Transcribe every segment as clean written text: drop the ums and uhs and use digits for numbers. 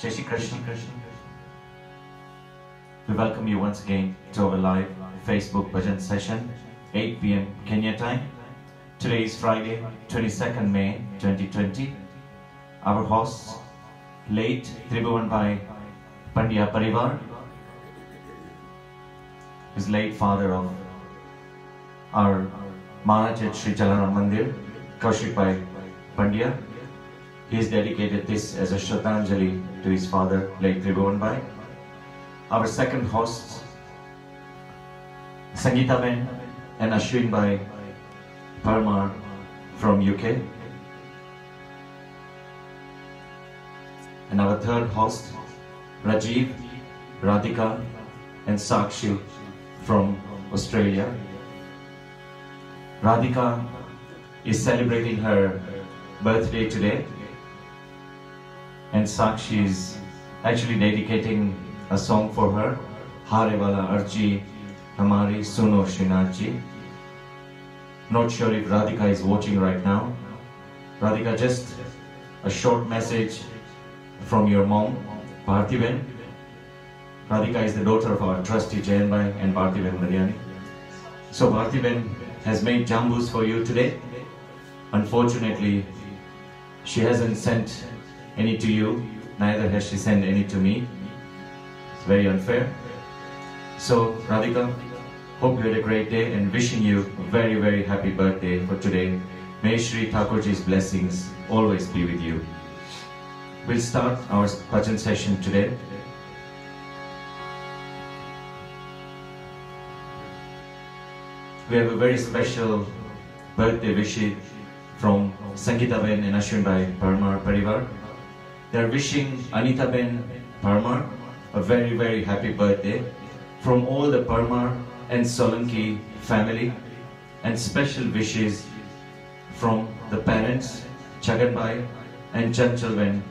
Jai Shri Krishna. We welcome you once again to our live Facebook bhajan session, 8 p.m. Kenya time. Today is Friday, 22nd May 2020. Our hosts, late Tribhuvan Bhai Pandya Parivar, is late father of our Maharaj at Sri Jalaram Mandir, Kaushik Bhai Pandya. He has dedicated this as a Shraddhanjali to his father, late Tribhuvan Bhai. Our second hosts, Sangeeta Ben and Ashwin Bhai Parmar from UK. And our third host, Rajiv, Radhika and Sakshi from Australia. Radhika is celebrating her birthday today, and Sakshi is actually dedicating a song for her, Hare Wala Arji Hamari Suno Shrinathji. Not sure if Radhika is watching right now. Radhika, just a short message from your mom, Bhartiben. Radhika is the daughter of our trustee Jayanbhai and Bhartiben Maryani. So Bhartiben has made jambus for you today. Unfortunately, she hasn't sent any to you, neither has she sent any to me. It's very unfair. So Radhika, hope you had a great day and wishing you a very, very happy birthday for today. May Shri Thakurji's blessings always be with you. We'll start our bhajan session today. We have a very special birthday wish from Sangeeta Ben and Ashwin Bhai Parmar Parivar. They are wishing Anita Ben Parmar a very, very happy birthday from all the Parmar and Solanki family, and special wishes from the parents Chagan Bhai and Chanchal Ben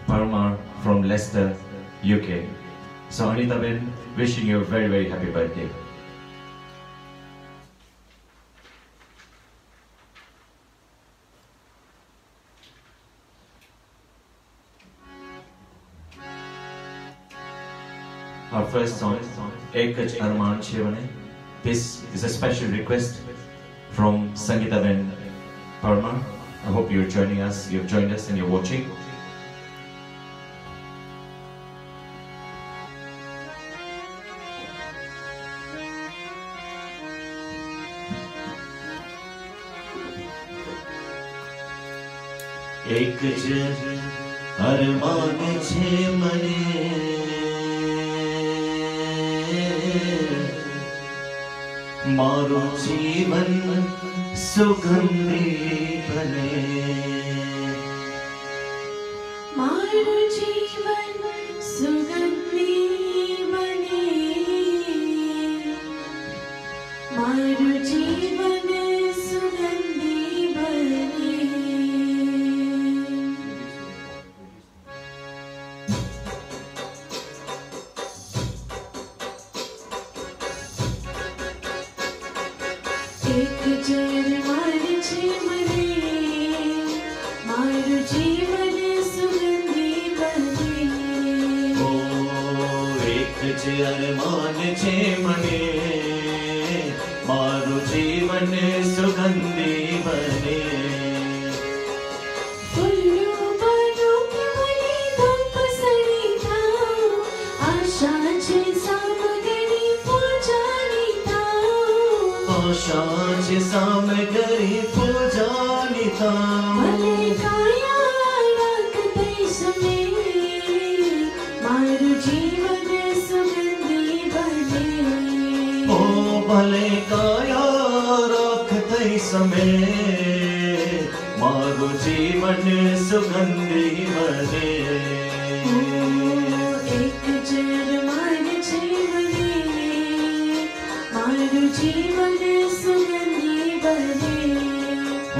Parmar from Leicester, UK. So Anita Ben, wishing you a very, very happy birthday. Our first song, Ekaj Arman Chevane. This is a special request from Sangeeta Ben Parmar. I hope you're joining us, you've joined us and you're watching. Ekaj Arman Chevane मारो जीवन सुगंधी बने, मारो जीवन सुगंधी बने, मारो जीवन सुगंधी बने। एक जरमान छेमने, मारो जीवन सुगंधी बने। ओ एक जरमान छेमने, मारो जीवन सुगंधी बने। फुल्लू बनो के बने धूप सड़ी था, आशा छे सामगरी पूजानी था। आशा छे सामगरी पूजानी था। भले काया राखते समय, मारो जीवन सुगंधी बने। ओ भले काया राखते समय, मारो जीवन सुगंधी बने। एक जरमान छेमने, मारो जीवन सुगंधी बने।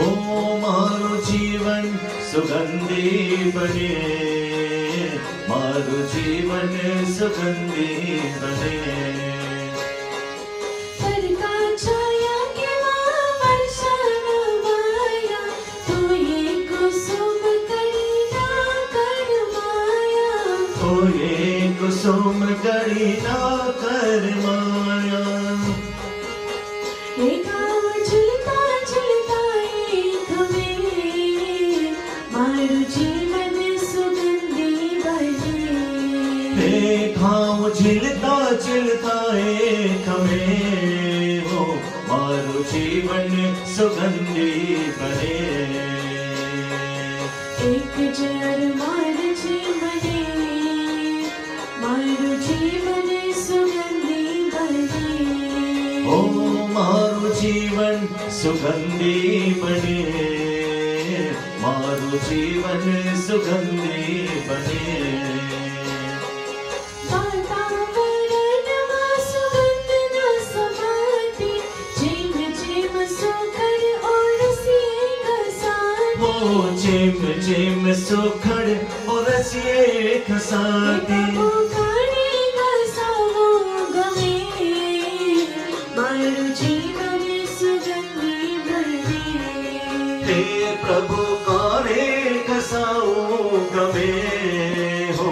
ओ मारो जीवन सुगंधी बने, मारो जीवन सुगंधी बने। तरका छाया के माँ वर्षा नवाया, तो ये कुसुम करी ना कर माया। ये कुसुम गड़ी ना कर माया एक गाँव झुलता झुलता एक में मारू जीवन सुगंधी बने घाव झिलता झिलता एक में हो मारो जीवन सुगंधी बने एक जर मार जीवने मारू जीवन सुगंधी बने ओ मारो जीवन सुगंधी बने मारो जीवन सुगंधी बने वातावरण में सुगंध न समाती झिम झिम सोकर और सीख साथी ओ झिम झिम सुखड़ और रसिए खसाती पुकारे घसाओ गवे मारू जीवन सुगंधी बने हे प्रभु कारे खसाओ गमे हो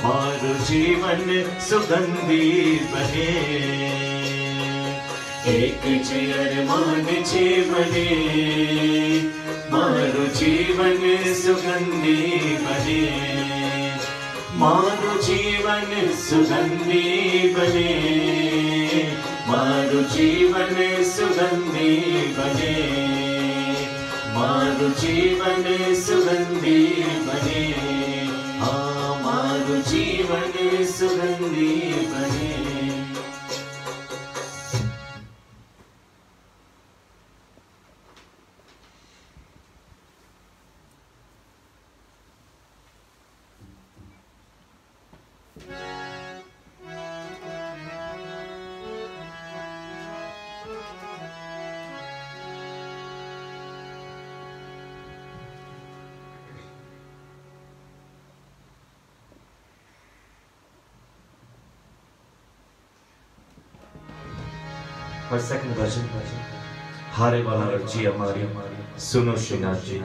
मारो जीवन सुगंधी बने एक चेयर मान जीवने मारो जीवन सुगंधी बने मारो जीवन सुगंधी बने मारो जीवन सुगंधी बने मारो जीवन सुगंधी बने हाँ मारो जीवन सुगंधी बने Our second version, Hare Wala Archi Amari, Suno Srinath Ji.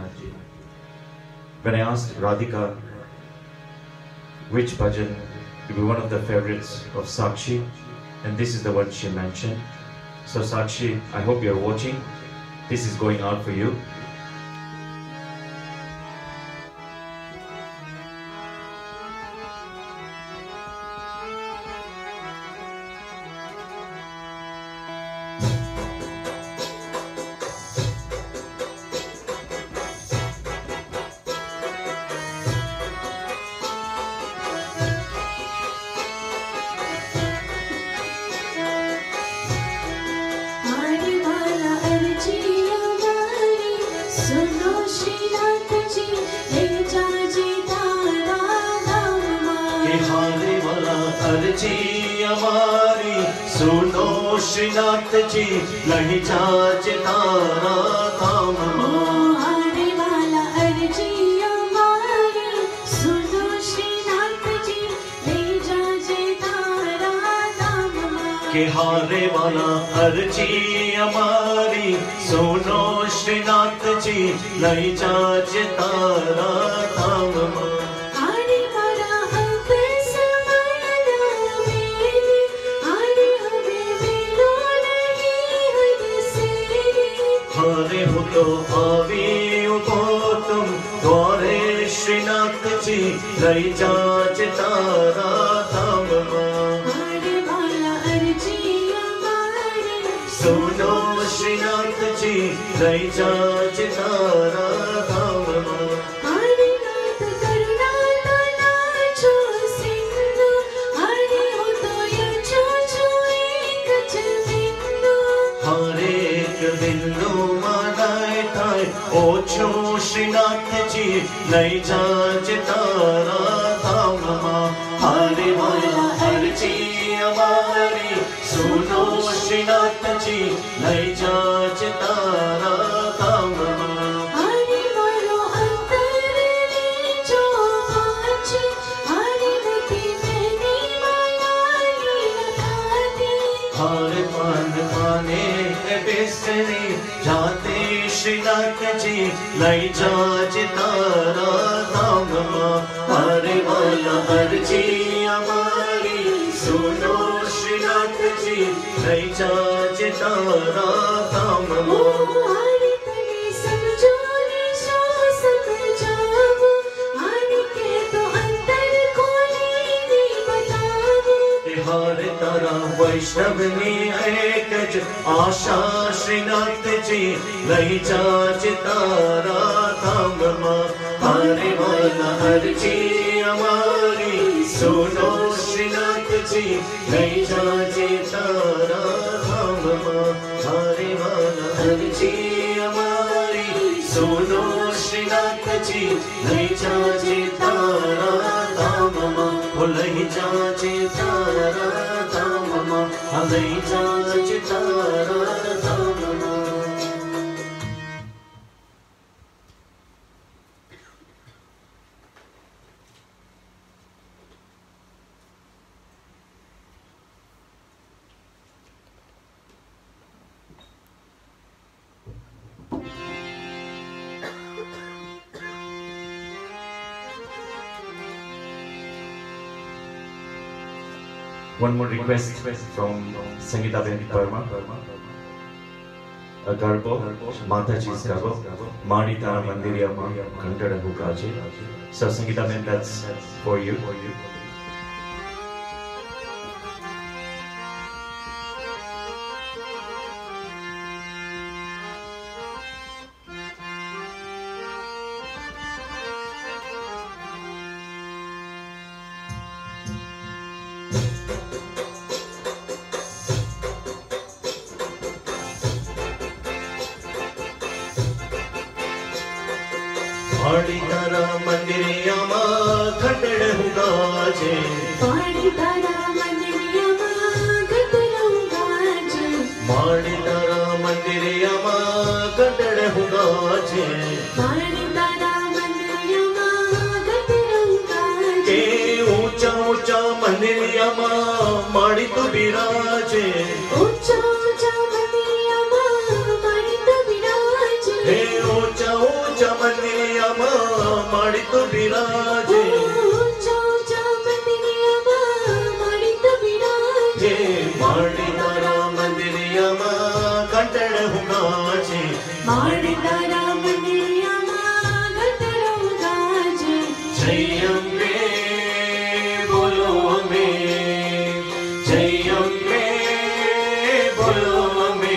When I asked Radhika which bhajan to be one of the favorites of Sakshi, and this is the one she mentioned. So Sakshi, I hope you're watching. This is going out for you. हरे वाला अर्जी हमारी सुनो श्रीनाथ जी ले जा जी तारा धाम कि हारे वाला अर्जी हमारी सुनो श्रीनाथ जी लही जाच तारा धाम हरे वाला अर्जी हमारी सुनो श्रीनाथ जी ले जा जी तारा धाम कि हारे वाला अर्जी हमारी सुनो श्रीनाथ जी लही जाच तारा धाम हरे वाला अब समाना मेरे हरे हमें मिलो नहीं हद से हारे हो तो आवी उठो तुम द्वारे श्रीनाथ जी लही जाच तारा धाम हरे वाला अर्जी हमारी सुनो श्रीनाथ जी लही जाच तारा धाम हरे नाथ करुणा तना छो सिंधु हरे हो तो ये छो छो एक बिंदु हरे एक बिंदु मानाए थाय ओछो श्रीनाथ जी लही जाच तारा धाम हरे वाला अर्जी हमारी सुनो श्रीनाथ जी लही जाच तारा धाम हरे मारो अंतर ले जो आज हरे गति मैंने माला लखा दी हरे पान पाने बेसरी जाते श्रीनाथ जी लही जाच तारा धाम हरे वाला अर्जी हमारी सुनो श्रीनाथ जी नहीं जाचे तारा धाम ओ आने तले समझो निशो समझाओ आने के तो अंतर खोले नहीं बताओ हर तारा वैष्णव ने एकज आशा श्रीनाथ जी नहीं जाचे तारा धाम हरे वाला अर्जी हमारी सुनो श्रीनाथ जी नहीं जाचे तारा धाम हरे वाला अर्जी हमारी सुनो श्रीनाथ जी नहीं जाचे तारा धाम नहीं जाचे तारा धाम नहीं जाचे तारा धाम One more request from Sangeeta Ben Parma. A garbo, Mataji's garbo, Marita Mandiria Kantara Hukaji. So Sangeeta Ben, that's for you. पाड़ी तारा मंदिरिया माँ खटड़ हुगाजे पाड़ी तारा मंदिरिया माँ खटड़ हुगाजे पाड़ी तारा मंदिरिया माँ खटड़ हुगाजे पाड़ी तारा मंदिरिया माँ खटड़ हुगाजे के ऊंचा ऊंचा मंदिरिया माँ माड़ी तो बिराजे ऊंचा ऊंचा मंदिरिया माँ माड़ी तो बिराजे हे ऊंचा ऊंचा मंदिरिया माँ माड़ी तो बिराजे ऊंचा ऊंचा मंदिरिया माँ माड़ी तो बिराजे माड़ी तारा मंदिरिया माँ खटड़ हुगाजे माड़ी तारा मंदिरिया माँ खटड़ हुगाजे जय अम्बे बोलो अम्बे जय अम्बे बोलो अम्बे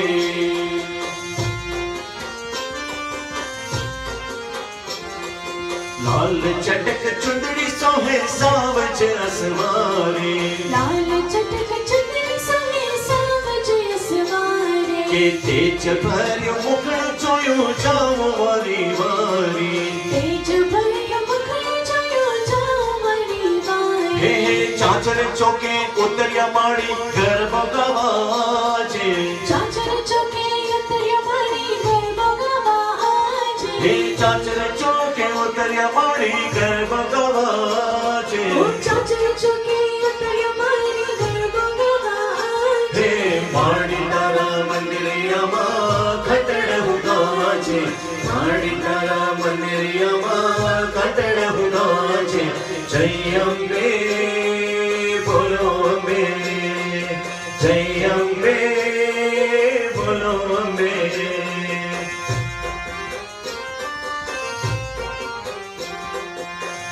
लाल चटक चुंदड़ी सोहे सावज असमारे लाल चटक चुंदड़ी सोहे सावज असमारे के तेज भर्यो मुखड़ जोयो जाओ वारी वारी तेज भर्यो मुखड़ जोयो जाओ वारी वारी हे चाचर चौके उतरिया माड़ी गर्भ गवाजे चाचर चौके उतरिया माड़ी गर्भ गवाजे हे चाचर चौके उतरिया माड़ी गर्भ गवाजे चाचर चौके उतरिया माड़ी गर्भ गवाजे हे माड़ी तारा मंदिरिया माँ खटड़ हुगाजे माड़ी तारा मंदिरिया माँ खटड़ हुगाजे जय अम्बे बोलो अम्बे जय अम्बे बोलो अम्बे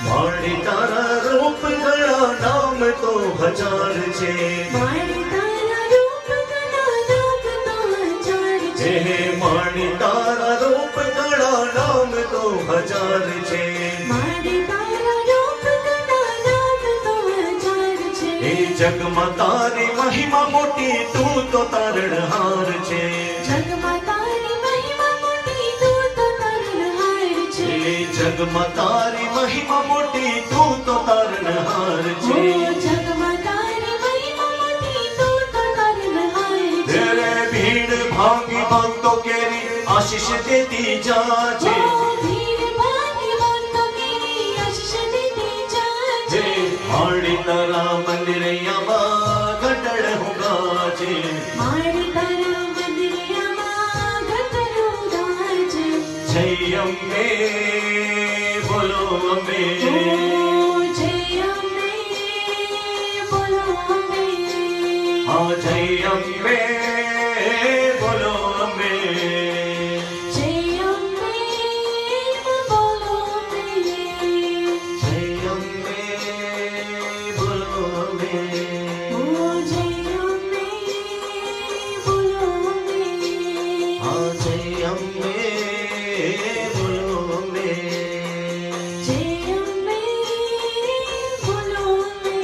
माड़ी तारा रूप गया नाम तो हजार छे माड़ी तारा रूप गड़ा नाम तो हजार छे हे माड़ी तारा रूप गड़ा नाम तो हजार छे माड़ी तारा रूप गड़ा नाम तो हजार छे हे जग में तारी महिमा मोटी तू तो तारणहार छे जग में तारी महिमा मोटी तू तो तारणहार छे हे जग में तारी महिमा मोटी तू तो तारणहार छे जग में तारी महिमा मोटी तू तो तारणहार छे तेरे भीड़ भांगी भक्तों केरी आशीष देती जाचे भीड़ भांगी भक्तों केरी आशीष देती जाचे माड़ी तारा मंदिरिया माँ खटड़ हुगाजे माड़ी तारा मंदिरिया माँ खटड़ हुगाजे जय अम्बे बोलो अम्बे जय अम्बे जय अम्बे बोलो अम्बे जय अम्बे बोलो अम्बे जय अम्बे बोलो अम्बे ओ जय अम्बे बोलो अम्बे हाँ जय अम्बे बोलो अम्बे जय अम्बे बोलो Ambe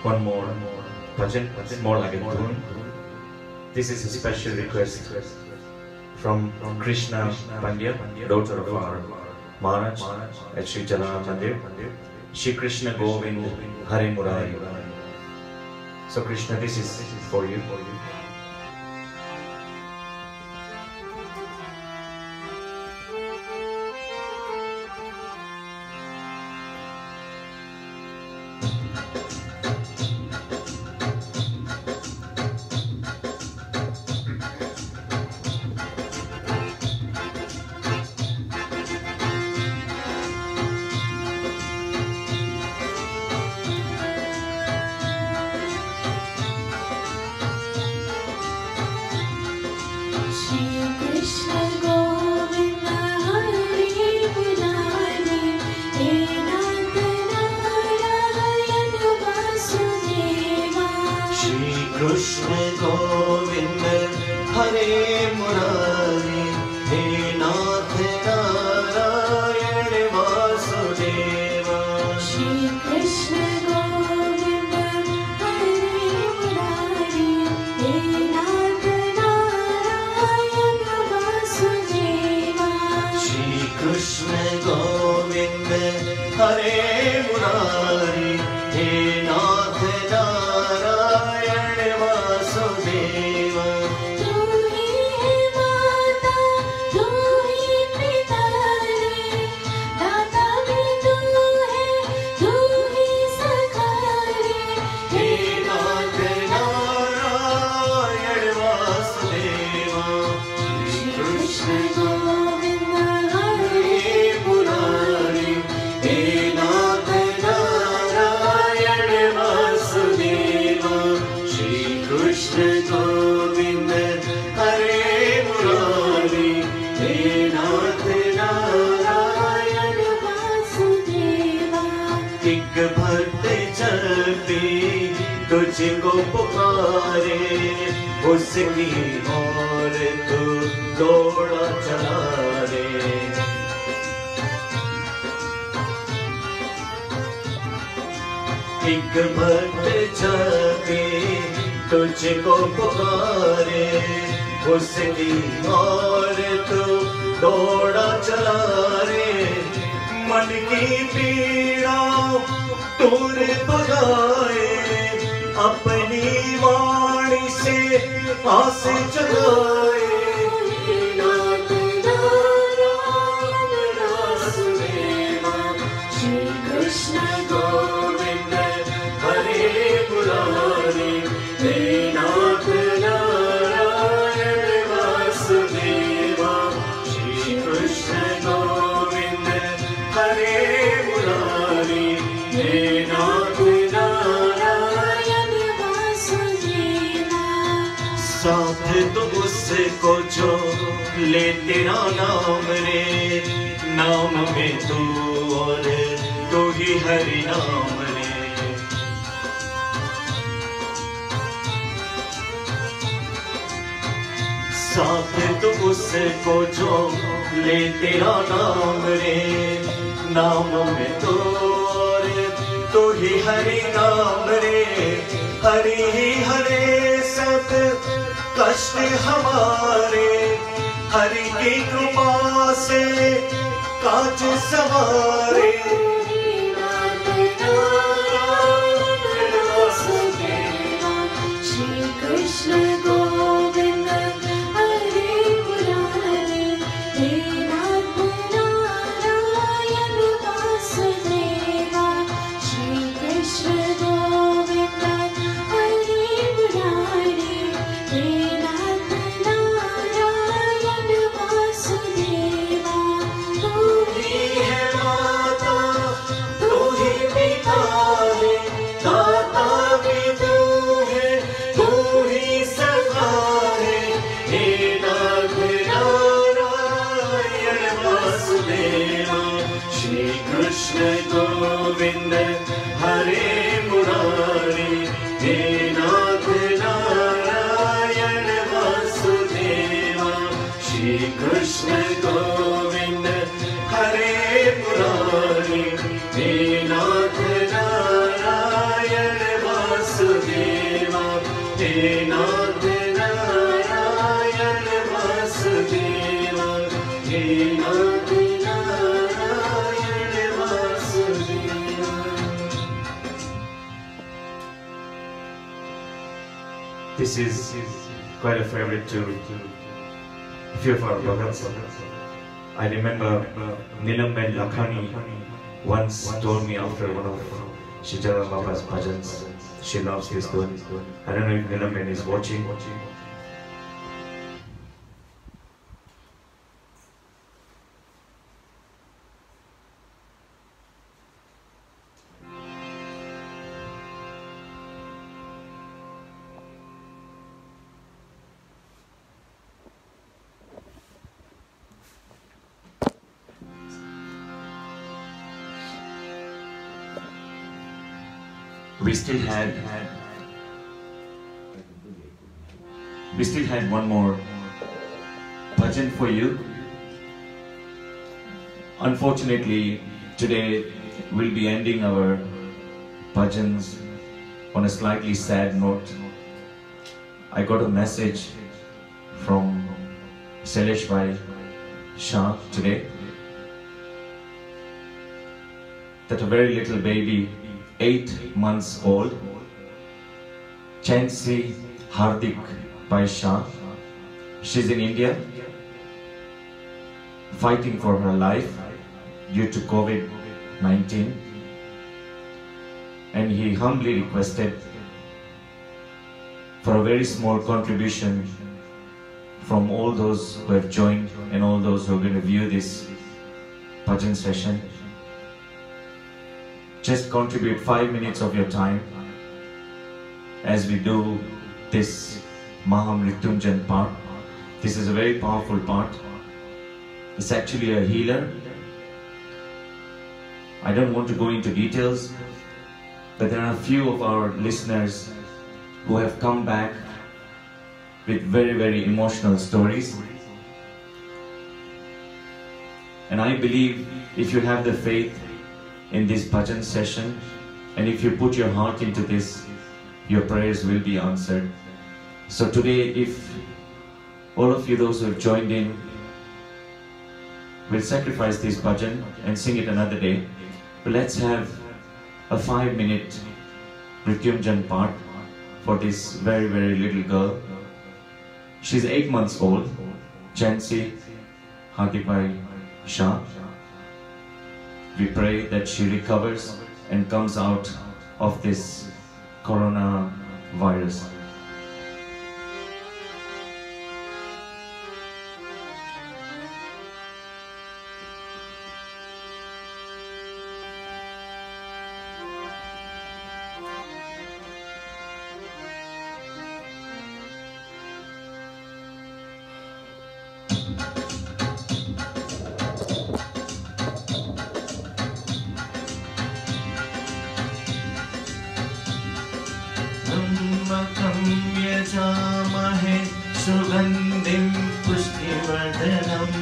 One more bhajan, more like a tune. This is a special request from Krishna Pandya, daughter of our Maharaj at Sri Jalannath Mandir. Shri Krishna Govind Hare Murari. So Krishna, this is for you. Shri Krishna Govind हरे मुरारी हे नाथ नारायण वासुदेवा श्री कृष्ण गोविंद हरे मुरारी हे नाथ नारायण वासुदेवा श्री कृष्ण गोविंद हरे मुरारी हे नाथ नारायण वासुदेवा श्री कृष्ण गोविंद हरे मुरारी हे नाथ नारायण वासुदेवा तू ही है माता तू ही पिता रे दाता भी तू है तू ही सखा रे हे नाथ नारायण वासुदेवा श्री कृष्ण गोविंद हरे हरे मुरारी हे नाथ नारायण वासुदेवा श्री कृष्ण गोविंद हरे मुरारी हे नाथ नारायण वासुदेवा एक भक्त जपी तुझको पुकारे उसकी ओर तू दौड़ा चला रे एक भक्त जपी तुझको पुकारे उसकी ओर तू दौड़ा चला रे मन की पीड़ा दूर भगाए अपनी वाणी से आस जगाए नाथ नारायण वासुदेवा श्री कृष्ण गोविंद हरे मुरारी हे नाथ नारायण वासुदेवा श्री कृष्ण गोविंद हरे मुरारी हे नाथ नारायण वासुदेवा साथ तो उसको जो ले तेरा नाम रे नाम में तू और तू ही हरि नाम रे साथ तो उसको जो ले तेरा नाम रे नाम में तू और तू ही हरि नाम रे हरि ही हरे सब कष्ट हमारे हरि की कृपा से काज सवारे नाथ नारायण वासुदेवा श्री कृष्ण गोविंद हरे कृष्ण गोविंद हरे मुरारी हे नाथ नारायण वासुदेवा हे नाथ नारायण वासुदेवा हे नाथ Narayan Vasudeva. This is quite a favorite tune. A few of our brothers. I remember Nilamben Lakhani once told me after one of Shijala Baba's bhajans, she loves this tune. I don't know if Nilamben is watching. We still had one more bhajan for you. Unfortunately, today we'll be ending our bhajans on a slightly sad note. I got a message from Sailesh Bhai Shah today that a very little baby, 8 months old, Chansi Hardik Bhai Shah, she's in India fighting for her life due to COVID-19, and he humbly requested for a very small contribution from all those who have joined and all those who are going to view this bhajan session. Just contribute 5 minutes of your time as we do this Mahamrityunjan part. This is a very powerful part. It's actually a healer. I don't want to go into details, but there are a few of our listeners who have come back with very, very emotional stories. And I believe if you have the faith in this bhajan session, and if you put your heart into this, your prayers will be answered. So today, if all of you, those who have joined in, will sacrifice this bhajan and sing it another day, but let's have a 5-minute Mrityunjan part for this very, very little girl. She's 8 months old, Chansi Hardik Bhai Shah. We pray that she recovers and comes out of this coronavirus. सुगन्धिं पुष्टिवर्धनम्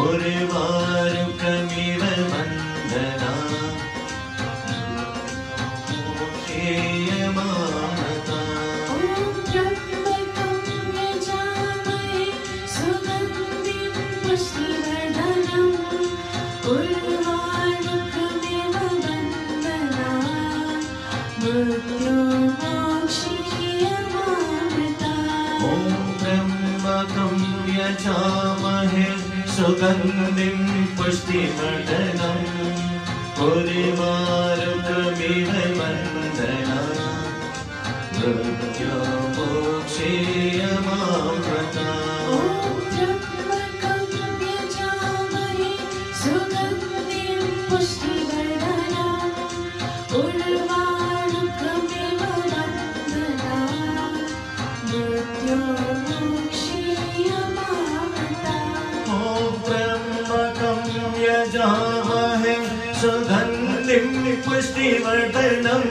उर्वारुकमिव वन्दनाम् मोक्षेयमामता. ॐ त्र्यम्बकं यजामहे सुगन्धिं पुष्टिवर्धनम् उर्वारुकमिव वन्दनाम् त्र्यम्बकं यजामहे सुगन्धिं पुष्टिवर्धनम् उर्वारुकमिव वन्दनाम् मृत्युमोक्षेयमामृता. ॐ त्र्यम्बकं यजामहे सुगन्धिं पुष्टिवर्धनम् उर्वारुकमिव वन्दनाम् मृत्युमोक्षेयमामृता. ॐ त्र्यम्बकं यजामहे सुगन्धिं पुष्टिवर्धनम्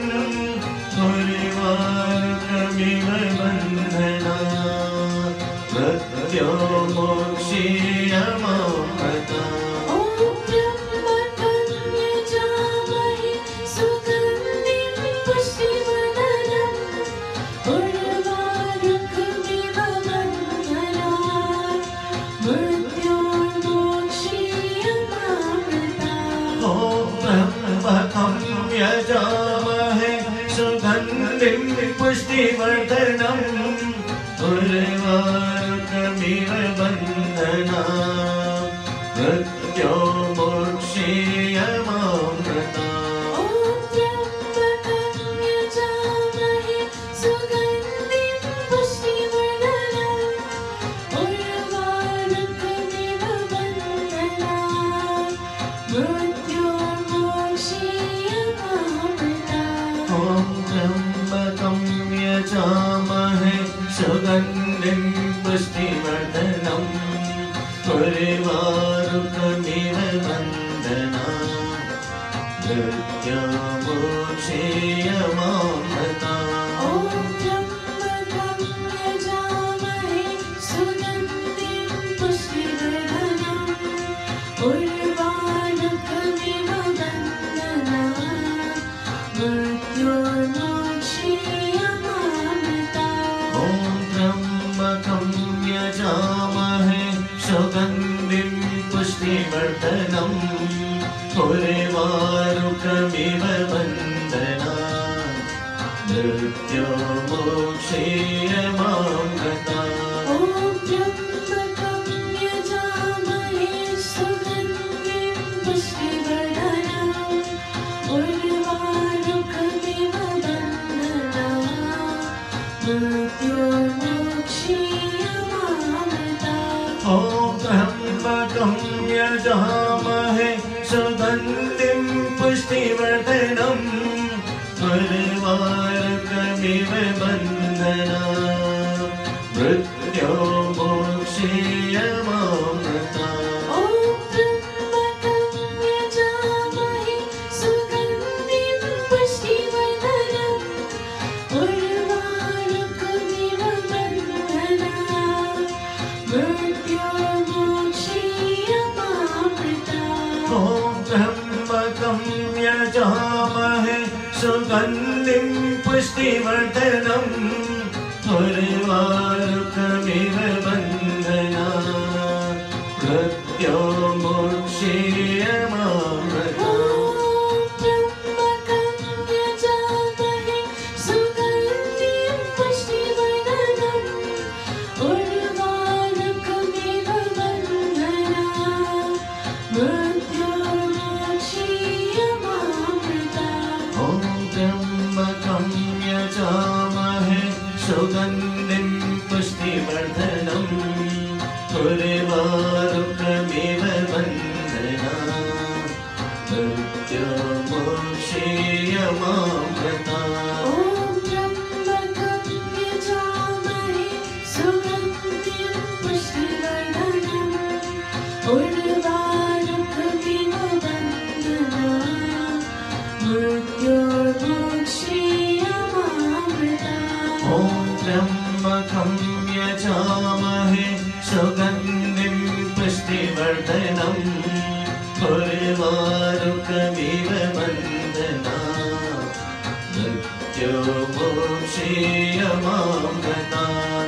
उर्वारुकमिव वन्दनाम् मृत्युमोक्षेयमामृता. पुष्टिवर्धनम् उर्वारुकमिव बन्धना मृत्यो मोक्षीयमामृता सुगन्धिं पुष्टिवर्धनम् उर्वारुकमिव बन्धना मृत्योर्मोक्षीयमामृता ॐ त्र्यम्बकं यजामहे सुगन्धिं पुष्टिवर्धनम् उर्वारुकमिव बन्धना मृत्योर्मोक्षीयमामृता त्र्यम्बकं यजामहे सुगन्धिं पुष्टिवर्धनम् उर्वारुकमिव बन्धना मृत्योर्मोक्षीयमामृता ॐ त्र्यम्बकं यजामहे सुगन्धिं पुष्टिवर्धनम् उर्वारुकमिव बन्धना मृत्योर्मोक्षीयमामृता ॐ त्र्यम्बकं यजामहे सुगन्धिं पुष्टिवर्धनम् उर्वारुकमिव बन्धना मृत्योर्मोक्षीयमामृता ॐ त्र्यम्बकं यजामहे सुगन्धिं पुष्टिवर्धनम् उर्वारुकमिव बन्धना मृत्योर्मोक्षीयमामृता ॐ त्र्यम्बकं यजामहे सुगन्धिं पुष्टिवर्धनम् उर्वारुकमिव बन्धना मृत्योर्मोक्षीयमामृता सुगन्धिं पुष्टिवर्धनम् उर्वारुकमिव बन्धना मृत्योर्मोक्षीयमामृता ॐ त्र्यम्बकं यजामहे सुगन्धिं पुष्टिवर्धनम् उर्वारुकमिव बन्धना मृत्योर्मोक्षीयमामृता ॐ त्र्यम्बकं यजामहे सुगन्धिं पुष्टिवर्धनम् उर्वारुकमिव बन्धना मृत्योर्मोक्षीयमामृता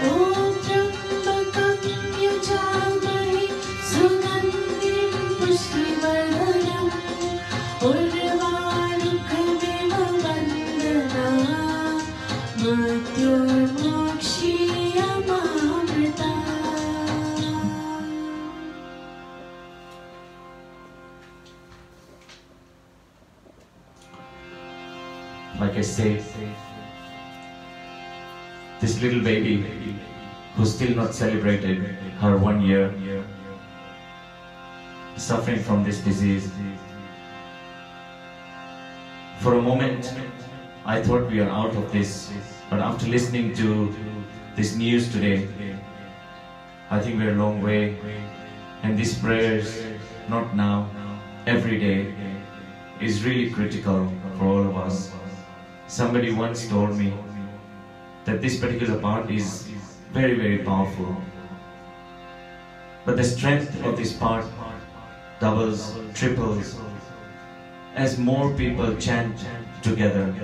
ॐ त्र्यम्बकं यजामहे सुगन्धिं पुष्टिवर्धनम् उर्वारुकमिव बन्धना मृत्योर्मोक्षीयमामृता Like I said, this little baby who's still not celebrated her 1 year, suffering from this disease. For a moment, I thought we are out of this, but after listening to this news today, I think we're a long way, and these prayers, not now, every day, is really critical for all of us. Somebody once told me that this particular part is very, very powerful. But the strength of this part doubles, triples, as more people chant together.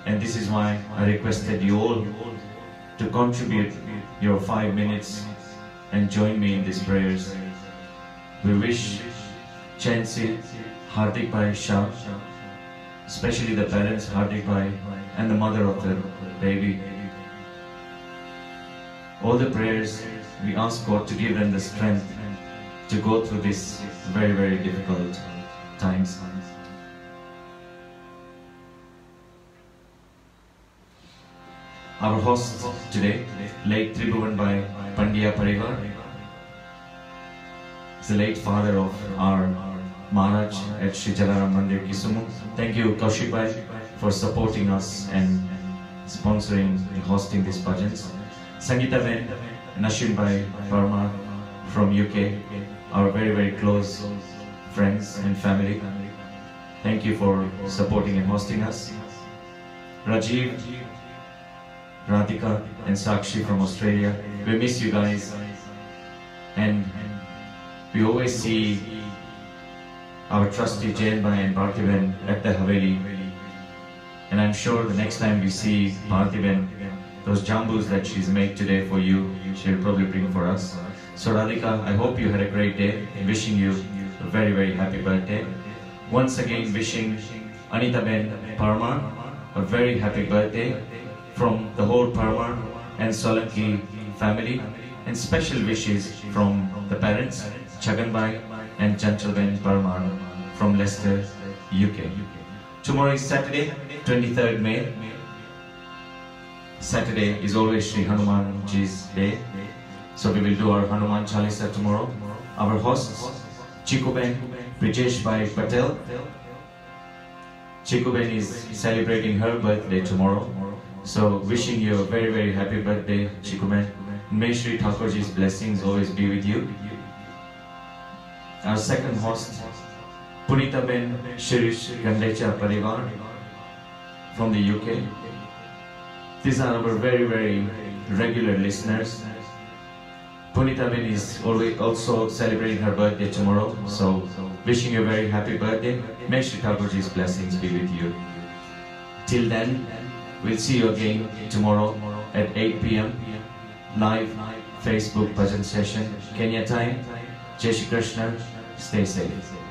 And this is why I requested you all to contribute your 5 minutes and join me in these prayers. We wish Chansi, Hardik Bhai Shah, especially the parents Hardik Bhai and the mother of the baby, all the prayers, we ask God to give them the strength to go through this very, very difficult times. Our host today, late Tribhuvan Bhai Pandya Parivar, is the late father of our Maharaj at Sri Jalaram Mandir Kisumu. Thank you, Kaushik Bhai, for supporting us and sponsoring and hosting these bhajans. Sangeeta Ben, Nashim Bhai Parmar from UK, our very, very close friends and family. Thank you for supporting and hosting us. Rajiv, Radhika and Sakshi from Australia, we miss you guys, and we always see our trusty Jain Bhai and Parthiban at the Haveli, and I'm sure the next time we see Parthiban, those jambus that she's made today for you, she'll probably bring for us. So Radhika, I hope you had a great day, wishing you a very, very happy birthday. Once again wishing Anita Ben Parmar a very happy birthday from the whole Parmar and Solanki family, and special wishes from the parents, Chagan Bhai and Chanchal Ben Parmar from Leicester, UK. Tomorrow is Saturday, 23rd May. Saturday is always Sri Hanuman Ji's day, so we will do our Hanuman Chalisa tomorrow. Our hosts, Chiku Ben, Brijesh Bhai Patel. Chiku Ben is celebrating her birthday tomorrow, so wishing you a very, very happy birthday, Chiku Ben. May Sri Thakurji's blessings always be with you. Our second host, Punita Ben Shirish Gandecha Parivar from the UK. These are our very, very regular listeners. Punita Ben is also celebrating her birthday tomorrow, so wishing you a very happy birthday. May Sri Thakurji's blessings be with you. Till then, we'll see you again tomorrow at 8 p.m. live Facebook bhajan session, Kenya time. Jai Shri Krishna, stay safe.